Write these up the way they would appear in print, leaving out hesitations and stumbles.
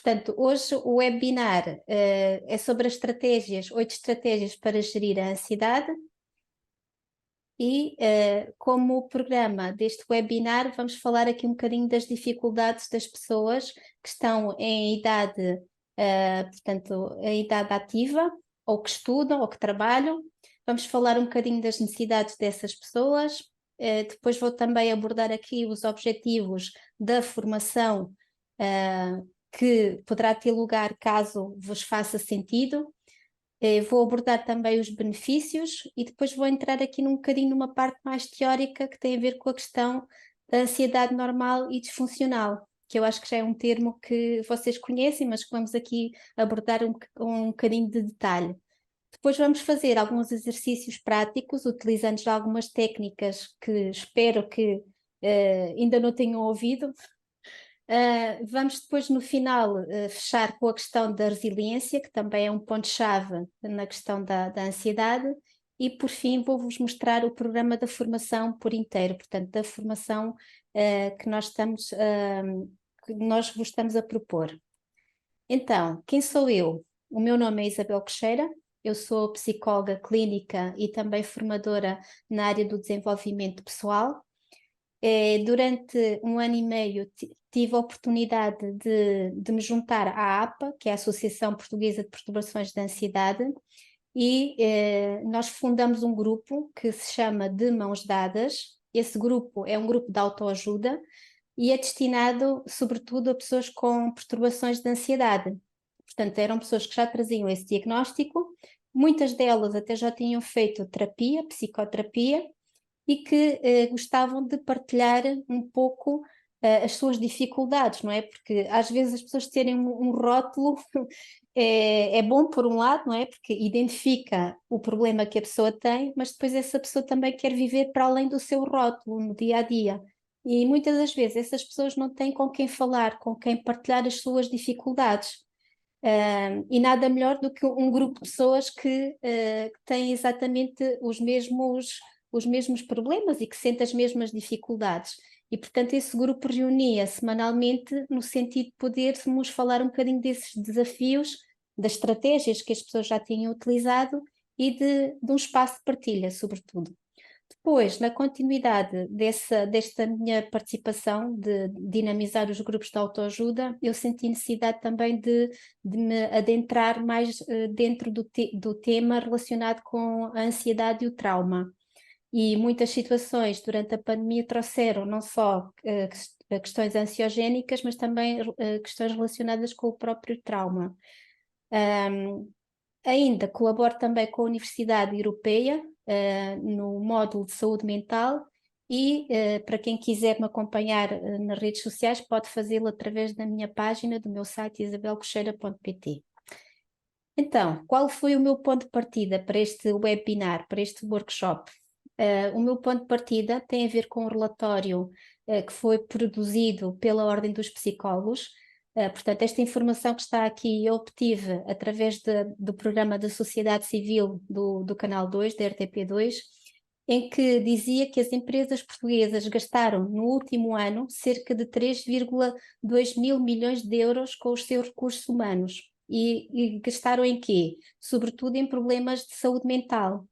Portanto, hoje o webinar é sobre as estratégias, 8 estratégias para gerir a ansiedade. E como programa deste webinar, vamos falar aqui um bocadinho das dificuldades das pessoas que estão em idade, portanto, em idade ativa, ou que estudam, ou que trabalham. Vamos falar um bocadinho das necessidades dessas pessoas. Depois vou também abordar aqui os objetivos da formação que poderá ter lugar caso vos faça sentido. Vou abordar também os benefícios e depois vou entrar aqui num bocadinho numa parte mais teórica que tem a ver com a questão da ansiedade normal e disfuncional, que eu acho que já é um termo que vocês conhecem, mas que vamos aqui abordar um bocadinho de detalhe. Depois vamos fazer alguns exercícios práticos, utilizando já algumas técnicas que espero que ainda não tenham ouvido. Vamos depois no final fechar com a questão da resiliência, que também é um ponto-chave na questão da ansiedade, e por fim vou-vos mostrar o programa da formação por inteiro, portanto da formação que nós vos estamos a propor. Então, quem sou eu? O meu nome é Isabel Queixeira, eu sou psicóloga clínica e também formadora na área do desenvolvimento pessoal. Durante um ano e meio tive a oportunidade de me juntar à APA, que é a Associação Portuguesa de Perturbações de Ansiedade, e nós fundamos um grupo que se chama De Mãos Dadas. Esse grupo é um grupo de autoajuda e é destinado sobretudo a pessoas com perturbações de ansiedade. Portanto, eram pessoas que já traziam esse diagnóstico, muitas delas até já tinham feito terapia, psicoterapia, e que gostavam de partilhar um pouco as suas dificuldades, não é? Porque às vezes as pessoas terem um rótulo é bom por um lado, não é? Porque identifica o problema que a pessoa tem, mas depois essa pessoa também quer viver para além do seu rótulo no dia a dia. E muitas das vezes essas pessoas não têm com quem falar, com quem partilhar as suas dificuldades. E nada melhor do que um grupo de pessoas que têm exatamente os mesmos problemas e que sentem as mesmas dificuldades. E, portanto, esse grupo reunia semanalmente no sentido de podermos falar um bocadinho desses desafios, das estratégias que as pessoas já tinham utilizado e de um espaço de partilha, sobretudo. Depois, na continuidade desta minha participação de dinamizar os grupos de autoajuda, eu senti necessidade também de me adentrar mais dentro do tema relacionado com a ansiedade e o trauma. E muitas situações durante a pandemia trouxeram não só questões ansiogénicas, mas também questões relacionadas com o próprio trauma. Ainda colaboro também com a Universidade Europeia no módulo de saúde mental e para quem quiser me acompanhar nas redes sociais pode fazê-lo através da minha página, do meu site isabelcocheira.pt. Então, qual foi o meu ponto de partida para este webinar, para este workshop? O meu ponto de partida tem a ver com um relatório que foi produzido pela Ordem dos Psicólogos. Portanto, esta informação que está aqui eu obtive através do programa da Sociedade Civil do Canal 2, da RTP2, em que dizia que as empresas portuguesas gastaram no último ano cerca de 3,2 mil milhões de euros com os seus recursos humanos. E gastaram em quê? Sobretudo em problemas de saúde mental,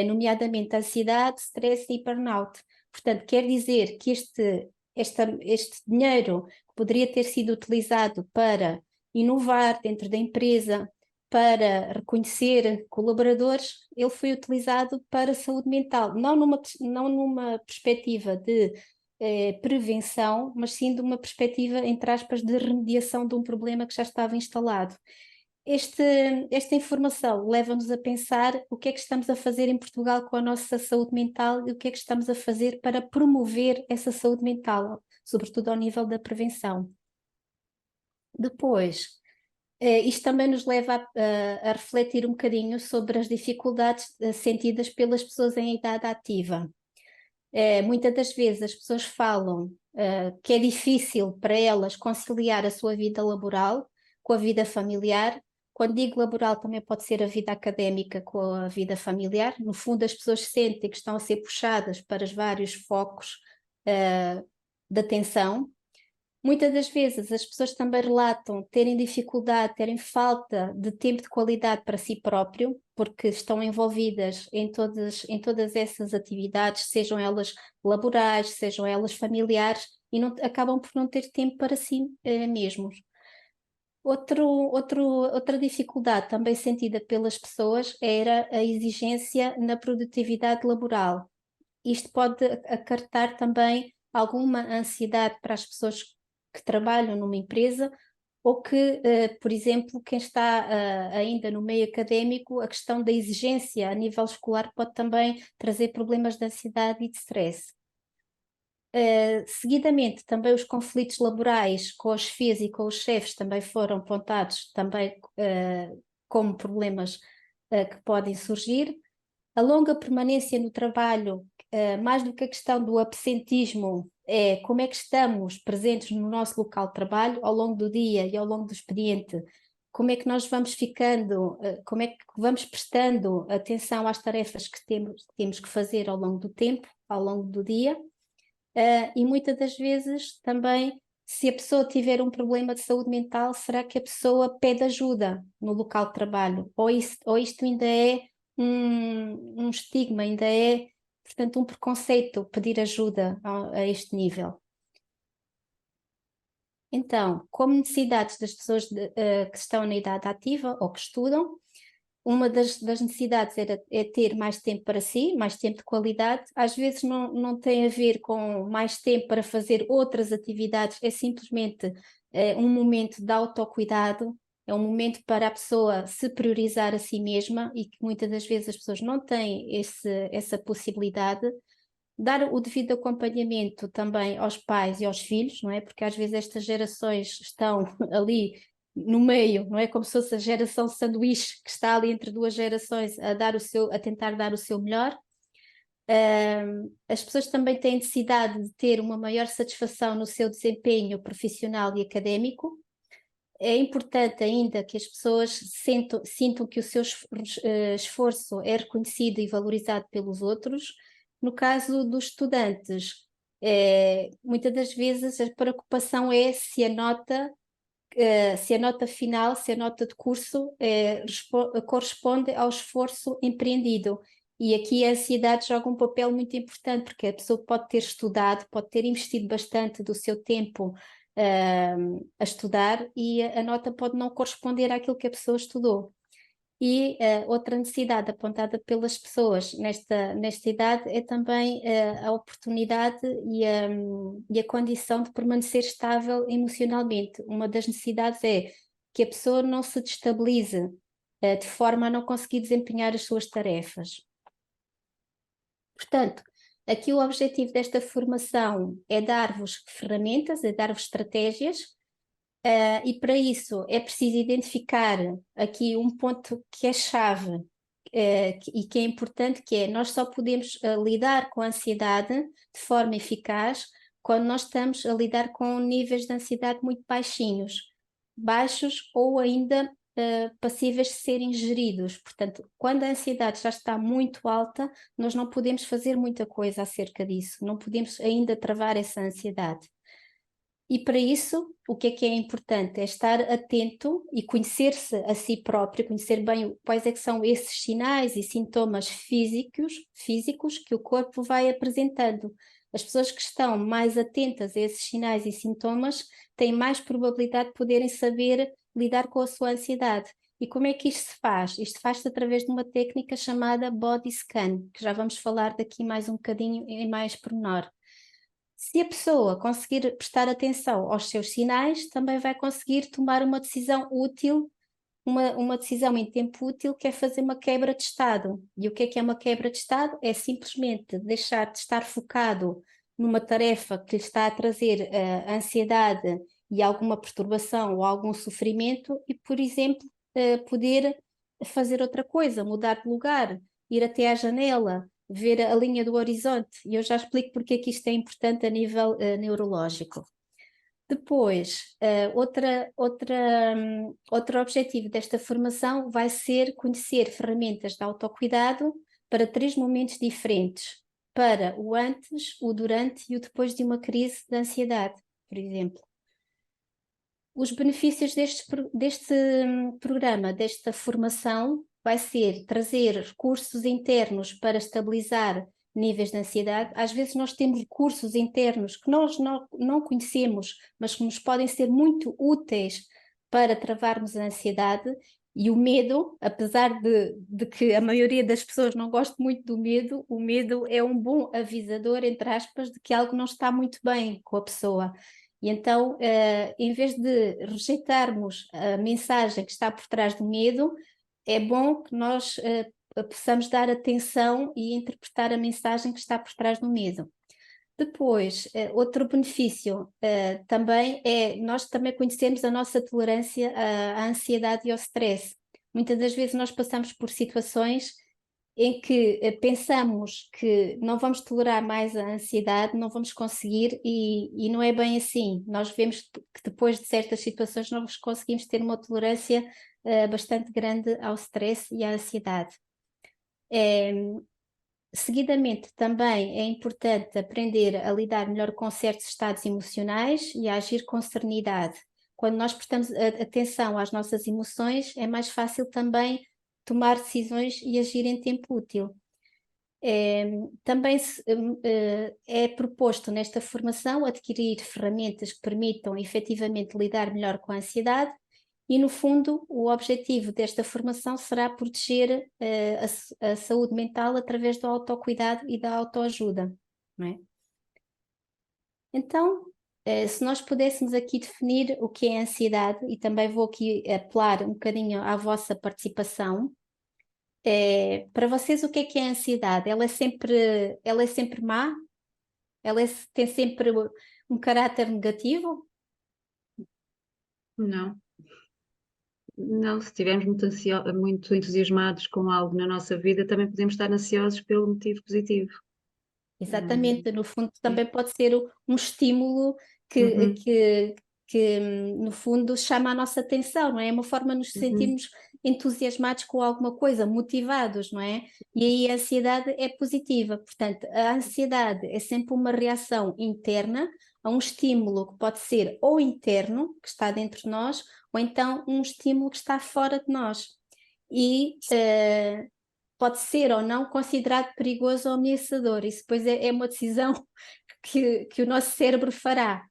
nomeadamente ansiedade, stress e burnout. Portanto, quer dizer que este dinheiro que poderia ter sido utilizado para inovar dentro da empresa, para reconhecer colaboradores, ele foi utilizado para saúde mental, não numa perspectiva de prevenção, mas sim de uma perspectiva, entre aspas, de remediação de um problema que já estava instalado. Esta informação leva-nos a pensar o que é que estamos a fazer em Portugal com a nossa saúde mental e o que é que estamos a fazer para promover essa saúde mental, sobretudo ao nível da prevenção. Depois, isto também nos leva a refletir um bocadinho sobre as dificuldades sentidas pelas pessoas em idade ativa. Muitas das vezes as pessoas falam que é difícil para elas conciliar a sua vida laboral com a vida familiar. Quando digo laboral, também pode ser a vida académica com a vida familiar. No fundo, as pessoas sentem que estão a ser puxadas para os vários focos de atenção. Muitas das vezes as pessoas também relatam terem dificuldade, terem falta de tempo de qualidade para si próprio, porque estão envolvidas em todas essas atividades, sejam elas laborais, sejam elas familiares, e não, acabam por não ter tempo para si mesmos. Outra dificuldade também sentida pelas pessoas era a exigência na produtividade laboral. Isto pode acarretar também alguma ansiedade para as pessoas que trabalham numa empresa ou que, por exemplo, quem está ainda no meio académico, a questão da exigência a nível escolar pode também trazer problemas de ansiedade e de stress. Seguidamente, também os conflitos laborais com os FIAs e com os chefes também foram apontados também como problemas que podem surgir. A longa permanência no trabalho, mais do que a questão do absentismo, é como é que estamos presentes no nosso local de trabalho ao longo do dia e ao longo do expediente, como é que nós vamos ficando, como é que vamos prestando atenção às tarefas que temos que fazer ao longo do tempo, ao longo do dia. E muitas das vezes também, se a pessoa tiver um problema de saúde mental, será que a pessoa pede ajuda no local de trabalho? Ou isto ainda é um estigma, ainda é, portanto, um preconceito pedir ajuda a este nível? Então, como necessidades das pessoas que estão na idade ativa ou que estudam, uma das necessidades é ter mais tempo para si, mais tempo de qualidade. Às vezes não tem a ver com mais tempo para fazer outras atividades, é simplesmente um momento de autocuidado, é um momento para a pessoa se priorizar a si mesma e que muitas das vezes as pessoas não têm essa possibilidade. Dar o devido acompanhamento também aos pais e aos filhos, não é? Porque às vezes estas gerações estão ali no meio, não é? Como se fosse a geração sanduíche que está ali entre duas gerações a tentar dar o seu melhor. As pessoas também têm necessidade de ter uma maior satisfação no seu desempenho profissional e académico. É importante ainda que as pessoas sintam que o seu esforço é reconhecido e valorizado pelos outros. No caso dos estudantes, muitas das vezes a preocupação é se a nota final, se a nota de curso corresponde ao esforço empreendido. E aqui a ansiedade joga um papel muito importante, porque a pessoa pode ter estudado, pode ter investido bastante do seu tempo a estudar e a nota pode não corresponder àquilo que a pessoa estudou. E outra necessidade apontada pelas pessoas nesta idade é também a oportunidade e a condição de permanecer estável emocionalmente. Uma das necessidades é que a pessoa não se destabilize de forma a não conseguir desempenhar as suas tarefas. Portanto, aqui o objetivo desta formação é dar-vos ferramentas, é dar-vos estratégias. E para isso é preciso identificar aqui um ponto que é chave e que é importante, que é nós só podemos lidar com a ansiedade de forma eficaz quando nós estamos a lidar com níveis de ansiedade muito baixos ou ainda passíveis de serem geridos. Portanto, quando a ansiedade já está muito alta, nós não podemos fazer muita coisa acerca disso, não podemos ainda travar essa ansiedade. E para isso, o que é importante? É estar atento e conhecer-se a si próprio, conhecer bem quais é que são esses sinais e sintomas físicos que o corpo vai apresentando. As pessoas que estão mais atentas a esses sinais e sintomas têm mais probabilidade de poderem saber lidar com a sua ansiedade. E como é que isto se faz? Isto faz-se através de uma técnica chamada body scan, que já vamos falar daqui mais um bocadinho em mais pormenor. Se a pessoa conseguir prestar atenção aos seus sinais, também vai conseguir tomar uma decisão útil, uma decisão em tempo útil, que é fazer uma quebra de estado. E o que é uma quebra de estado? É simplesmente deixar de estar focado numa tarefa que lhe está a trazer ansiedade e alguma perturbação ou algum sofrimento e, por exemplo, poder fazer outra coisa, mudar de lugar, ir até à janela, ver a linha do horizonte, e eu já explico porque é que isto é importante a nível neurológico. Depois, outro objetivo desta formação vai ser conhecer ferramentas de autocuidado para 3 momentos diferentes, para o antes, o durante e o depois de uma crise de ansiedade, por exemplo. Os benefícios deste programa, desta formação, vai ser trazer recursos internos para estabilizar níveis de ansiedade. Às vezes nós temos recursos internos que nós não conhecemos, mas que nos podem ser muito úteis para travarmos a ansiedade. E o medo, apesar de que a maioria das pessoas não gosta muito do medo, o medo é um bom avisador, entre aspas, de que algo não está muito bem com a pessoa. E então, em vez de rejeitarmos a mensagem que está por trás do medo, é bom que nós possamos dar atenção e interpretar a mensagem que está por trás do medo. Depois, outro benefício também é nós também conhecemos a nossa tolerância à ansiedade e ao stress. Muitas das vezes nós passamos por situações em que pensamos que não vamos tolerar mais a ansiedade, não vamos conseguir e não é bem assim. Nós vemos que depois de certas situações nós conseguimos ter uma tolerância bastante grande ao stress e à ansiedade. Seguidamente, também é importante aprender a lidar melhor com certos estados emocionais e a agir com serenidade. Quando nós prestamos atenção às nossas emoções, é mais fácil também tomar decisões e agir em tempo útil. Também é proposto nesta formação adquirir ferramentas que permitam efetivamente lidar melhor com a ansiedade e, no fundo, o objetivo desta formação será proteger a saúde mental através do autocuidado e da autoajuda, não é? Então, se nós pudéssemos aqui definir o que é ansiedade, e também vou aqui apelar um bocadinho à vossa participação, para vocês o que é a ansiedade? Ela é sempre má? Tem sempre um caráter negativo? Não. Não, se estivermos muito entusiasmados com algo na nossa vida, também podemos estar ansiosos pelo motivo positivo. Exatamente, no fundo Sim. também pode ser um estímulo que, Uhum, que, que, no fundo chama a nossa atenção, não é? É uma forma de nos uhum, sentirmos entusiasmados com alguma coisa, motivados, não é? E aí a ansiedade é positiva, portanto, a ansiedade é sempre uma reação interna a um estímulo que pode ser ou interno, que está dentro de nós, ou então um estímulo que está fora de nós. E pode ser ou não considerado perigoso ou ameaçador. Isso depois é uma decisão que o nosso cérebro fará.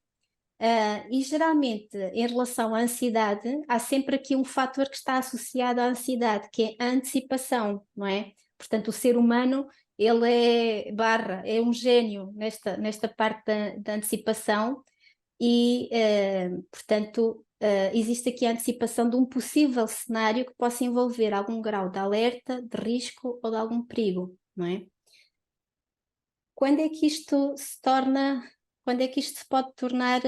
E geralmente, em relação à ansiedade, há sempre aqui um fator que está associado à ansiedade, que é a antecipação, não é? Portanto, o ser humano, ele é um gênio nesta parte da antecipação e, portanto, existe aqui a antecipação de um possível cenário que possa envolver algum grau de alerta, de risco ou de algum perigo, não é? Quando é que isto se torna, quando é que isto se pode tornar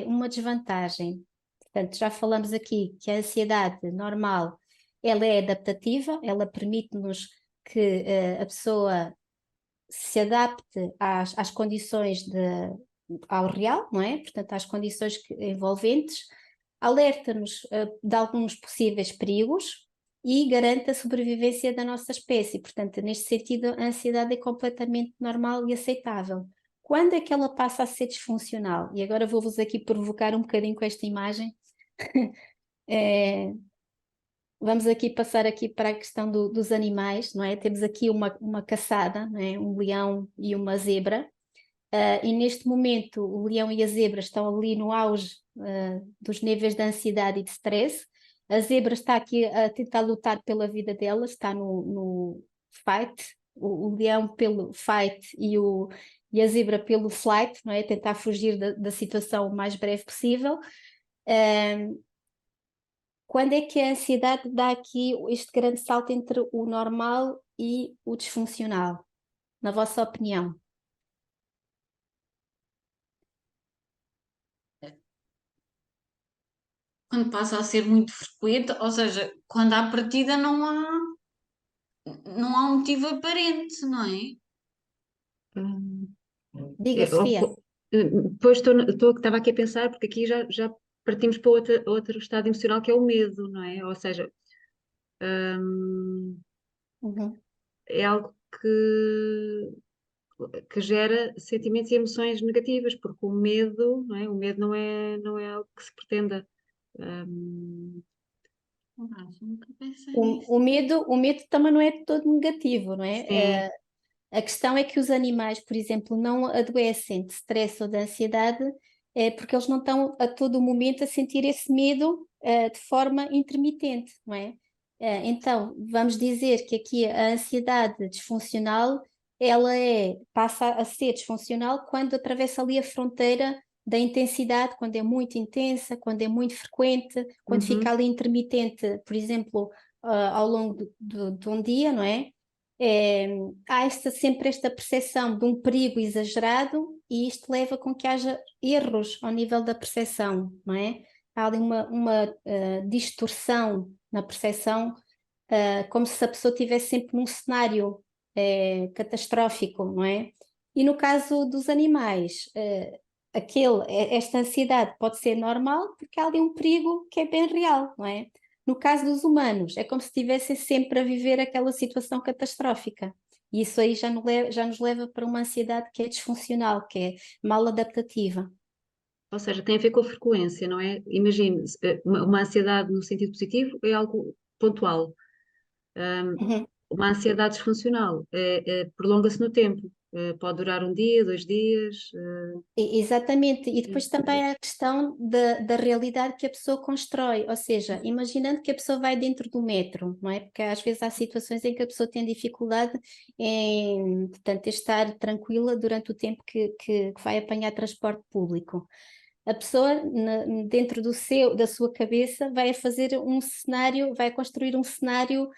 uma desvantagem? Portanto, já falamos aqui que a ansiedade normal, ela é adaptativa, ela permite-nos que a pessoa se adapte às condições ao real, não é? Portanto, às condições envolventes, alerta-nos de alguns possíveis perigos e garante a sobrevivência da nossa espécie. Portanto, neste sentido, a ansiedade é completamente normal e aceitável. Quando é que ela passa a ser disfuncional? E agora vou-vos aqui provocar um bocadinho com esta imagem. Vamos aqui passar aqui para a questão dos animais, não é? Temos aqui uma caçada, não é? Um leão e uma zebra. E neste momento o leão e a zebra estão ali no auge dos níveis de ansiedade e de stress. A zebra está aqui a tentar lutar pela vida dela, está no fight, o leão pelo fight e a zebra pelo flight, não é? Tentar fugir da situação o mais breve possível. Quando é que a ansiedade dá aqui este grande salto entre o normal e o disfuncional, na vossa opinião? quando passa a ser muito frequente, ou seja, quando à partida não há um motivo aparente, não é? Hum, Diga, Sofia. Depois estava aqui a pensar, porque aqui já partimos para outro estado emocional que é o medo, não é? Ou seja, hum, Uhum. é algo que gera sentimentos e emoções negativas, porque o medo, não é? O medo não é algo que se pretenda. Nunca pensei nisso. O medo também não é todo negativo, não é? Sim. A questão é que os animais, por exemplo, não adoecem de stress ou de ansiedade, porque eles não estão a todo momento a sentir esse medo, de forma intermitente, não é? Então, vamos dizer que aqui a ansiedade disfuncional, passa a ser disfuncional quando atravessa ali a fronteira da intensidade, quando é muito intensa, quando é muito frequente, quando fica Uhum. ali intermitente, por exemplo, ao longo de um dia, não é? É, há sempre esta percepção de um perigo exagerado e isto leva com que haja erros ao nível da percepção, não é? Há ali uma distorção na percepção, como se a pessoa estivesse sempre num cenário catastrófico, não é? E no caso dos animais, esta ansiedade pode ser normal porque há ali um perigo que é bem real, não é? No caso dos humanos, é como se estivessem sempre a viver aquela situação catastrófica. E isso aí já nos leva para uma ansiedade que é disfuncional, que é mal adaptativa. Ou seja, tem a ver com a frequência, não é? Imagine, uma ansiedade no sentido positivo é algo pontual. Uhum. Uma ansiedade disfuncional prolonga-se no tempo. Pode durar um dia, 2 dias. Exatamente, e depois Sim. também há a questão da realidade que a pessoa constrói, ou seja, imaginando que a pessoa vai dentro do metro, não é? Porque às vezes há situações em que a pessoa tem dificuldade em, portanto, estar tranquila durante o tempo que vai apanhar transporte público. A pessoa, dentro da sua cabeça, vai fazer um cenário, vai construir um cenário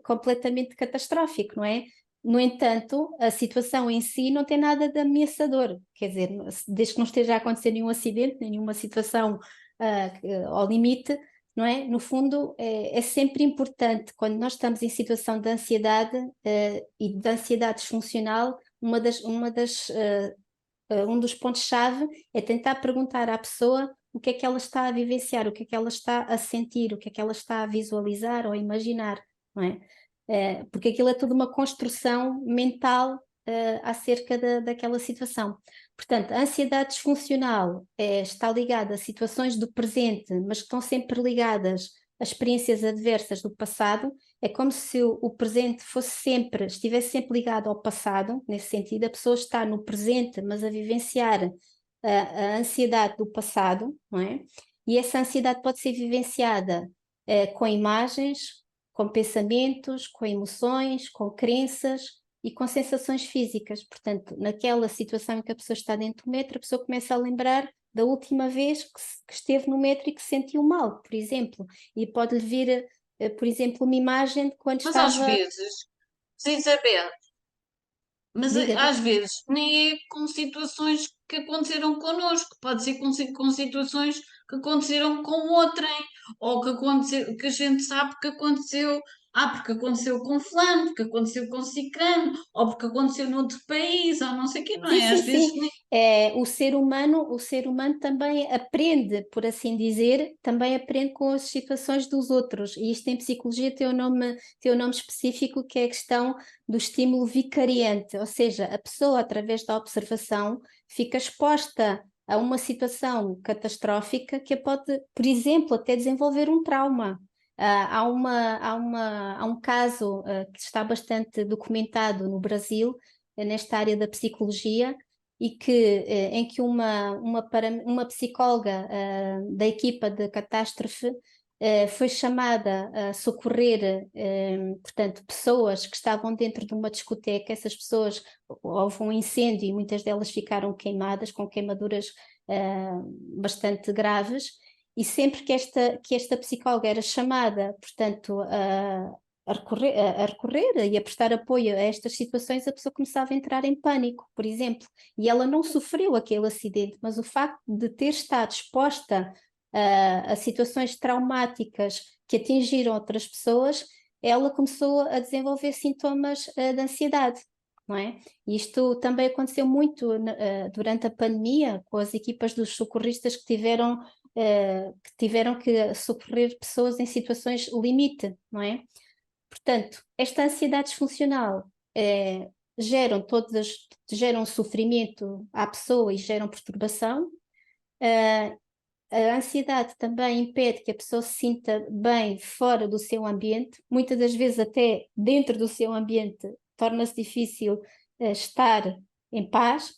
completamente catastrófico, não é? No entanto, a situação em si não tem nada de ameaçador, quer dizer, desde que não esteja a acontecer nenhum acidente, nenhuma situação ao limite, não é? No fundo, é sempre importante, quando nós estamos em situação de ansiedade e de ansiedade disfuncional, um dos pontos-chave é tentar perguntar à pessoa o que é que ela está a vivenciar, o que é que ela está a sentir, o que é que ela está a visualizar ou a imaginar, não é? Porque aquilo é toda uma construção mental acerca daquela situação. Portanto, a ansiedade disfuncional está ligada a situações do presente, mas que estão sempre ligadas a experiências adversas do passado. É como se o presente estivesse sempre ligado ao passado, nesse sentido, a pessoa está no presente, mas a vivenciar a ansiedade do passado, não é? E essa ansiedade pode ser vivenciada com imagens, com pensamentos, com emoções, com crenças e com sensações físicas. Portanto, naquela situação em que a pessoa está dentro do metro, a pessoa começa a lembrar da última vez que esteve no metro e que se sentiu mal, por exemplo, e pode-lhe vir, por exemplo, uma imagem de quando Mas às estava. vezes, Isabel, mas Diga, diga. às vezes nem é com situações que aconteceram connosco, pode ser com situações que aconteceram com outrem, ou que, aconteceu, que a gente sabe que aconteceu, porque aconteceu com fulano, porque aconteceu com cicrano, ou porque aconteceu noutro país, ou não sei o quê, não Sim, é? sim, Às vezes sim. O ser humano também aprende, por assim dizer, também aprende com as situações dos outros. E isto em psicologia tem um nome específico que é a questão do estímulo vicariante, ou seja, a pessoa, através da observação, fica exposta a uma situação catastrófica que a pode, por exemplo, até desenvolver um trauma. Há um caso que está bastante documentado no Brasil, nesta área da psicologia, e em que uma psicóloga da equipa de catástrofe foi chamada a socorrer, portanto, pessoas que estavam dentro de uma discoteca. Essas pessoas, houve um incêndio e muitas delas ficaram queimadas, com queimaduras bastante graves, e sempre que esta psicóloga era chamada, portanto, a recorrer e a prestar apoio a estas situações, a pessoa começava a entrar em pânico, por exemplo. E ela não sofreu aquele acidente, mas o facto de ter estado exposta a situações traumáticas que atingiram outras pessoas, ela começou a desenvolver sintomas de ansiedade. Não é? E isto também aconteceu muito durante a pandemia, com as equipas dos socorristas que tiveram que socorrer pessoas em situações limite, não é? Portanto, esta ansiedade disfuncional geram sofrimento à pessoa e geram perturbação, A ansiedade também impede que a pessoa se sinta bem fora do seu ambiente, muitas das vezes até dentro do seu ambiente torna-se difícil estar em paz.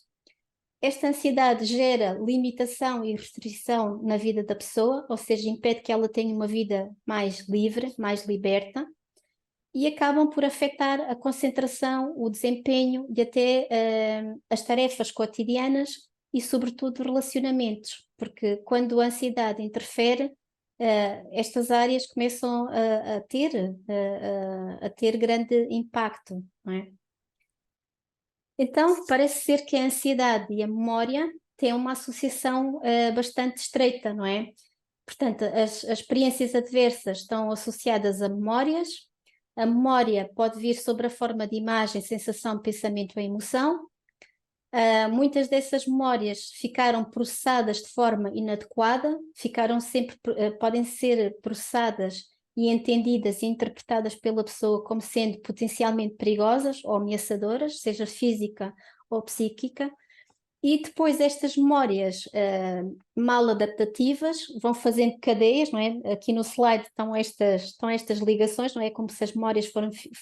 Esta ansiedade gera limitação e restrição na vida da pessoa, ou seja, impede que ela tenha uma vida mais livre, mais liberta, e acabam por afetar a concentração, o desempenho e até as tarefas cotidianas e, sobretudo, relacionamentos, porque quando a ansiedade interfere, estas áreas começam a ter grande impacto, não é? Então, parece ser que a ansiedade e a memória têm uma associação bastante estreita, não é? Portanto, as experiências adversas estão associadas a memórias. A memória pode vir sob a forma de imagem, sensação, pensamento ou emoção. Muitas dessas memórias ficaram processadas de forma inadequada, podem ser processadas e entendidas e interpretadas pela pessoa como sendo potencialmente perigosas ou ameaçadoras, seja física ou psíquica. E depois estas memórias mal adaptativas vão fazendo cadeias, não é? Aqui no slide estão estas ligações, não é? Como se as memórias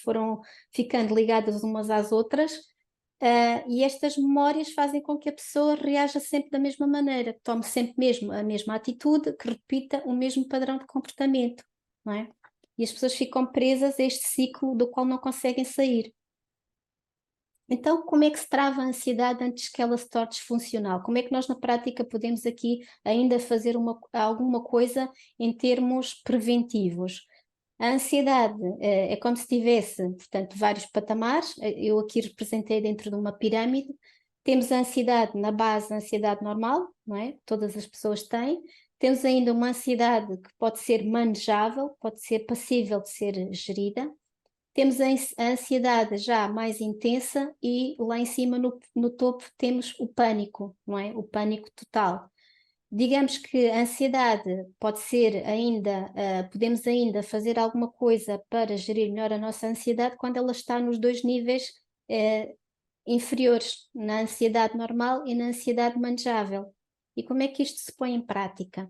foram ficando ligadas umas às outras, e estas memórias fazem com que a pessoa reaja sempre da mesma maneira, que tome sempre mesmo a mesma atitude, que repita o mesmo padrão de comportamento, não é? E as pessoas ficam presas a este ciclo do qual não conseguem sair. Então, como é que se trava a ansiedade antes que ela se torne disfuncional? Como é que nós, na prática, podemos aqui ainda fazer alguma coisa em termos preventivos? A ansiedade é como se tivesse, portanto, vários patamares. Eu aqui representei dentro de uma pirâmide. Temos a ansiedade na base, a ansiedade normal, não é? Todas as pessoas têm. Temos ainda uma ansiedade que pode ser manejável, pode ser passível de ser gerida. Temos a ansiedade já mais intensa e lá em cima no topo temos o pânico, não é? O pânico total. Digamos que a ansiedade pode ser ainda, podemos ainda fazer alguma coisa para gerir melhor a nossa ansiedade quando ela está nos dois níveis inferiores, na ansiedade normal e na ansiedade manejável. E como é que isto se põe em prática?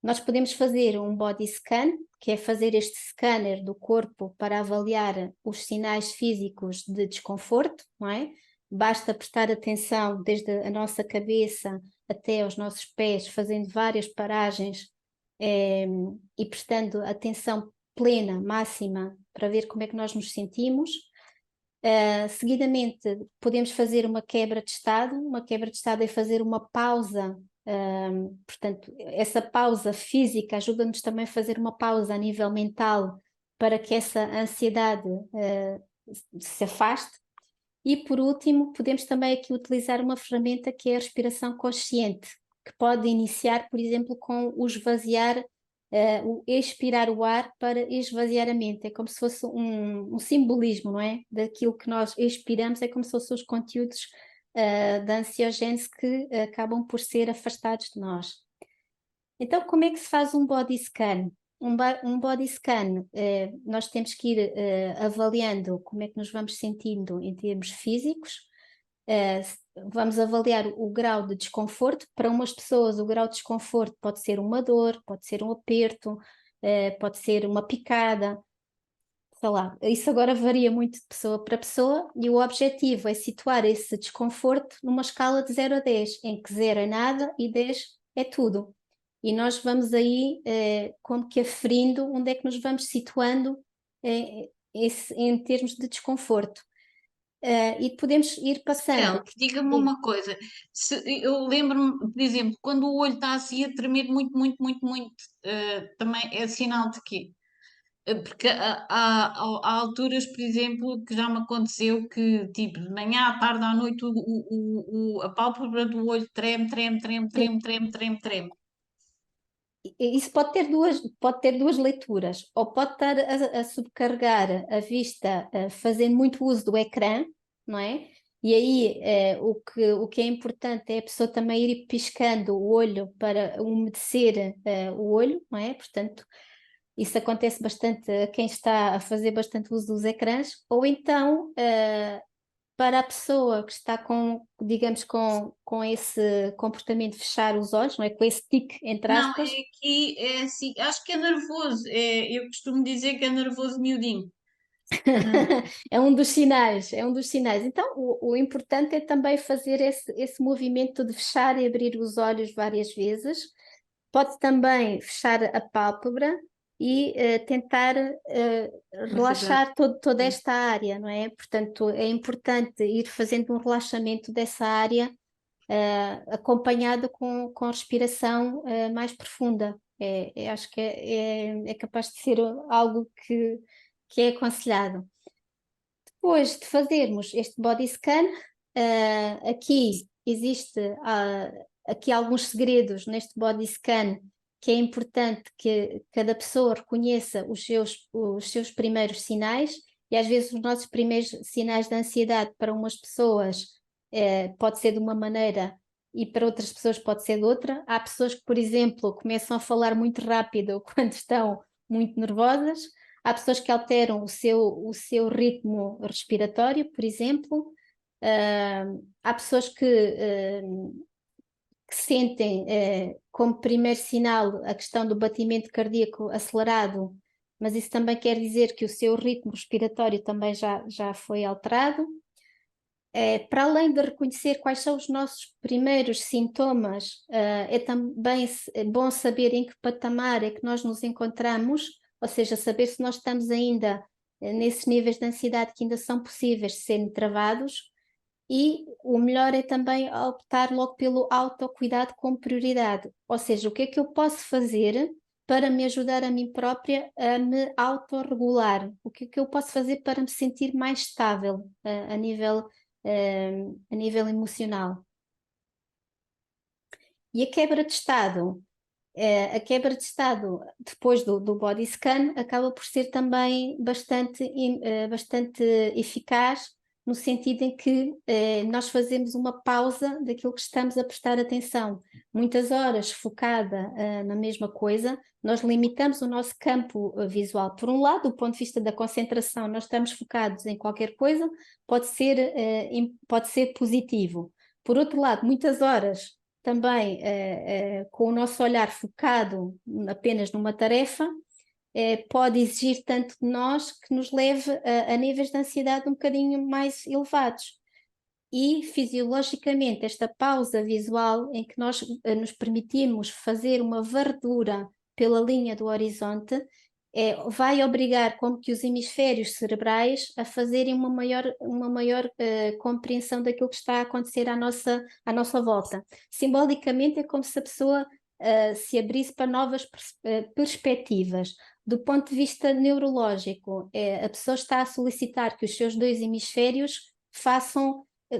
Nós podemos fazer um body scan, que é fazer este scanner do corpo para avaliar os sinais físicos de desconforto, não é? Basta prestar atenção desde a nossa cabeça até aos nossos pés, fazendo várias paragens e prestando atenção plena, máxima, para ver como é que nós nos sentimos. Seguidamente, podemos fazer uma quebra de estado. Uma quebra de estado é fazer uma pausa. Portanto, essa pausa física ajuda-nos também a fazer uma pausa a nível mental para que essa ansiedade se afaste. E por último, podemos também aqui utilizar uma ferramenta que é a respiração consciente, que pode iniciar, por exemplo, com o esvaziar, o expirar o ar para esvaziar a mente. É como se fosse um simbolismo, não é? Daquilo que nós expiramos, é como se fossem os conteúdos da ansiogênese que acabam por ser afastados de nós. Então, como é que se faz um body scan? Um body scan, nós temos que ir avaliando como é que nos vamos sentindo em termos físicos, vamos avaliar o grau de desconforto. Para umas pessoas o grau de desconforto pode ser uma dor, pode ser um aperto, pode ser uma picada, sei lá, isso agora varia muito de pessoa para pessoa e o objetivo é situar esse desconforto numa escala de 0 a 10, em que 0 é nada e 10 é tudo. E nós vamos aí como que aferindo onde é que nos vamos situando em termos de desconforto. E podemos ir passando. Diga-me uma coisa, eu lembro-me, por exemplo, quando o olho está assim a tremer muito, muito, muito, muito, também é sinal de quê? Porque há alturas, por exemplo, que já me aconteceu que, tipo, de manhã, à tarde, à noite, a pálpebra do olho treme, treme, treme, treme, treme, treme, treme. Isso pode ter duas leituras, ou pode estar a subcarregar a vista fazendo muito uso do ecrã, não é? E aí o que é importante é a pessoa também ir piscando o olho para umedecer o olho, não é? Portanto, isso acontece bastante a quem está a fazer bastante uso dos ecrãs, ou então para a pessoa que está digamos, com esse comportamento de fechar os olhos, não é? Com esse tique, entre Não, aspas. é aqui, é assim, acho que é nervoso, eu costumo dizer que é nervoso miudinho. É um dos sinais, é um dos sinais. Então, o importante é também fazer esse movimento de fechar e abrir os olhos várias vezes. Pode também fechar a pálpebra e tentar Massagear. relaxar toda esta área, não é? Portanto, é importante ir fazendo um relaxamento dessa área, acompanhado com respiração mais profunda. Acho que é capaz de ser algo que é aconselhado. Depois de fazermos este body scan, aqui existe aqui alguns segredos neste body scan, que é importante que cada pessoa reconheça os seus primeiros sinais, e às vezes os nossos primeiros sinais de ansiedade para umas pessoas pode ser de uma maneira e para outras pessoas pode ser de outra. Há pessoas que, por exemplo, começam a falar muito rápido quando estão muito nervosas. Há pessoas que alteram o seu ritmo respiratório, por exemplo. Há pessoas que sentem como primeiro sinal a questão do batimento cardíaco acelerado, mas isso também quer dizer que o seu ritmo respiratório também já foi alterado. Para além de reconhecer quais são os nossos primeiros sintomas, é também bom saber em que patamar é que nós nos encontramos, ou seja, saber se nós estamos ainda nesses níveis de ansiedade que ainda são possíveis de serem travados, e o melhor é também optar logo pelo autocuidado como prioridade, ou seja, o que é que eu posso fazer para me ajudar a mim própria a me autorregular, o que é que eu posso fazer para me sentir mais estável a nível emocional. E a quebra de estado? A quebra de estado depois do body scan acaba por ser também bastante eficaz, no sentido em que nós fazemos uma pausa daquilo que estamos a prestar atenção. Muitas horas focada na mesma coisa, nós limitamos o nosso campo visual. Por um lado, do ponto de vista da concentração, nós estamos focados em qualquer coisa, pode ser positivo. Por outro lado, muitas horas também com o nosso olhar focado apenas numa tarefa, pode exigir tanto de nós que nos leve a níveis de ansiedade um bocadinho mais elevados. E fisiologicamente, esta pausa visual em que nós nos permitimos fazer uma varredura pela linha do horizonte, vai obrigar como que os hemisférios cerebrais a fazerem uma maior compreensão daquilo que está a acontecer à nossa volta. Simbolicamente é como se a pessoa se abrisse para novas perspectivas. Do ponto de vista neurológico, a pessoa está a solicitar que os seus dois hemisférios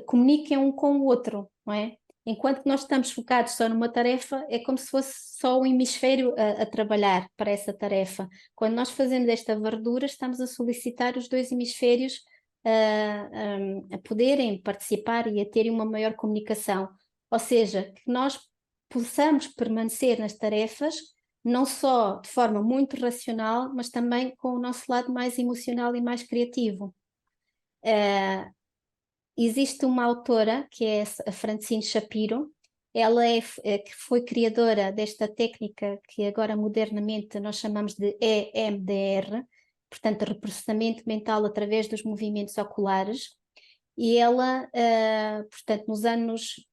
comuniquem um com o outro, não é? Enquanto que nós estamos focados só numa tarefa, é como se fosse só um hemisfério a trabalhar para essa tarefa. Quando nós fazemos esta varredura, estamos a solicitar os dois hemisférios a poderem participar e a terem uma maior comunicação. Ou seja, que nós possamos permanecer nas tarefas, não só de forma muito racional, mas também com o nosso lado mais emocional e mais criativo. Existe uma autora, que é a Francine Shapiro, ela que foi criadora desta técnica que agora modernamente nós chamamos de EMDR, portanto, reprocessamento mental através dos movimentos oculares, e ela, portanto,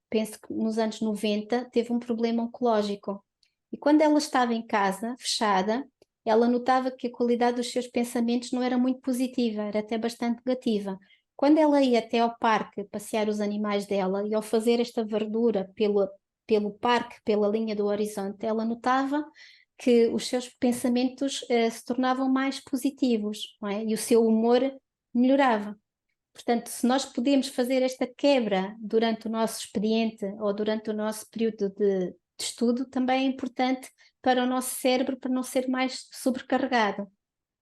penso que nos anos 90, teve um problema oncológico. E quando ela estava em casa, fechada, ela notava que a qualidade dos seus pensamentos não era muito positiva, era até bastante negativa. Quando ela ia até ao parque passear os animais dela, e ao fazer esta verdura pelo parque, pela linha do horizonte, ela notava que os seus pensamentos se tornavam mais positivos, não é? E o seu humor melhorava. Portanto, se nós podemos fazer esta quebra durante o nosso expediente ou durante o nosso período de estudo, também é importante para o nosso cérebro, para não ser mais sobrecarregado.